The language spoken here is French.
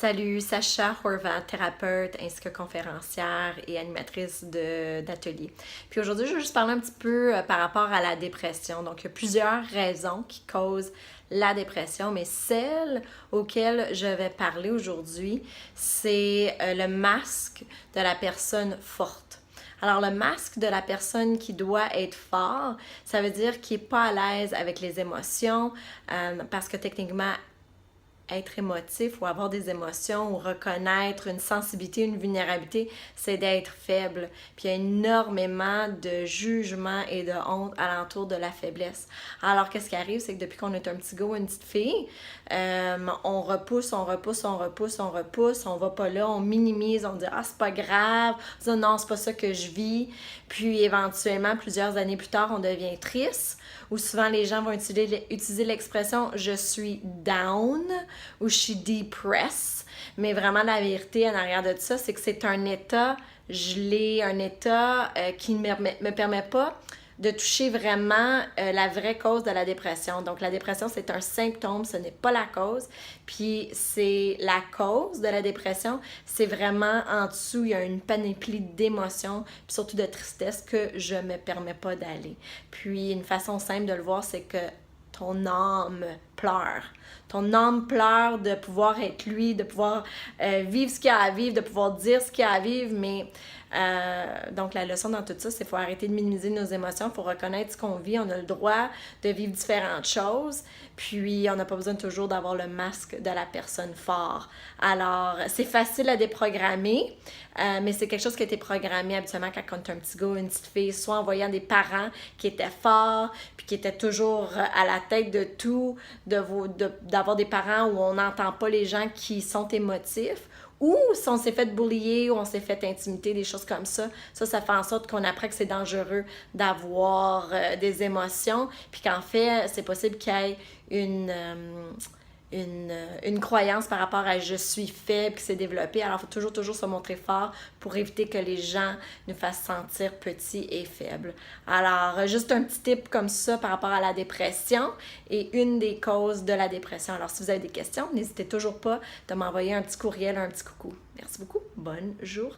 Salut, Sacha Horvat, thérapeute ainsi que conférencière et animatrice d'ateliers. Puis aujourd'hui, je vais juste parler un petit peu par rapport à la dépression. Donc, il y a plusieurs raisons qui causent la dépression, mais celle auquel je vais parler aujourd'hui, c'est le masque de la personne forte. Alors, le masque de la personne qui doit être fort, ça veut dire qu'il n'est pas à l'aise avec les émotions parce que techniquement, être émotif ou avoir des émotions ou reconnaître une sensibilité, une vulnérabilité, c'est d'être faible. Puis il y a énormément de jugement et de honte alentour de la faiblesse. Alors qu'est-ce qui arrive, c'est que depuis qu'on est un petit gars ou une petite fille, on repousse, on va pas là, on minimise, on dit « Ah, c'est pas grave », on dit « Non, c'est pas ça que je vis ». Puis éventuellement, plusieurs années plus tard, on devient triste, ou souvent les gens vont utiliser l'expression « je suis down » ou « je suis depressed ». Mais vraiment, la vérité en arrière de ça, c'est que c'est un état gelé, un état qui ne me permet pas de toucher vraiment la vraie cause de la dépression. Donc, la dépression, c'est un symptôme, ce n'est pas la cause. Puis, c'est la cause de la dépression, c'est vraiment en dessous, il y a une panoplie d'émotions, puis surtout de tristesse que je ne me permets pas d'aller. Puis, une façon simple de le voir, c'est que ton âme pleure. Ton âme pleure de pouvoir être lui, de pouvoir vivre ce qu'il y a à vivre, de pouvoir dire ce qu'il y a à vivre, mais donc la leçon dans tout ça, c'est qu'il faut arrêter de minimiser nos émotions, il faut reconnaître ce qu'on vit, on a le droit de vivre différentes choses, puis on n'a pas besoin toujours d'avoir le masque de la personne fort. Alors, c'est facile à déprogrammer, mais c'est quelque chose qui a été programmé habituellement quand on est un petit gars ou une petite fille, soit en voyant des parents qui étaient forts, puis qui étaient toujours à la tête de tout, d'avoir des parents où on n'entend pas les gens qui sont émotifs, ou si on s'est fait bullier ou on s'est fait intimider, des choses comme ça, ça fait en sorte qu'on apprend que c'est dangereux d'avoir des émotions, puis qu'en fait, c'est possible qu'il y ait une croyance par rapport à « je suis faible » qui s'est développée. Alors, il faut toujours se montrer fort pour éviter que les gens nous fassent sentir petits et faibles. Alors, juste un petit tip comme ça par rapport à la dépression et une des causes de la dépression. Alors, si vous avez des questions, n'hésitez toujours pas de m'envoyer un petit courriel, un petit coucou. Merci beaucoup. Bonne journée.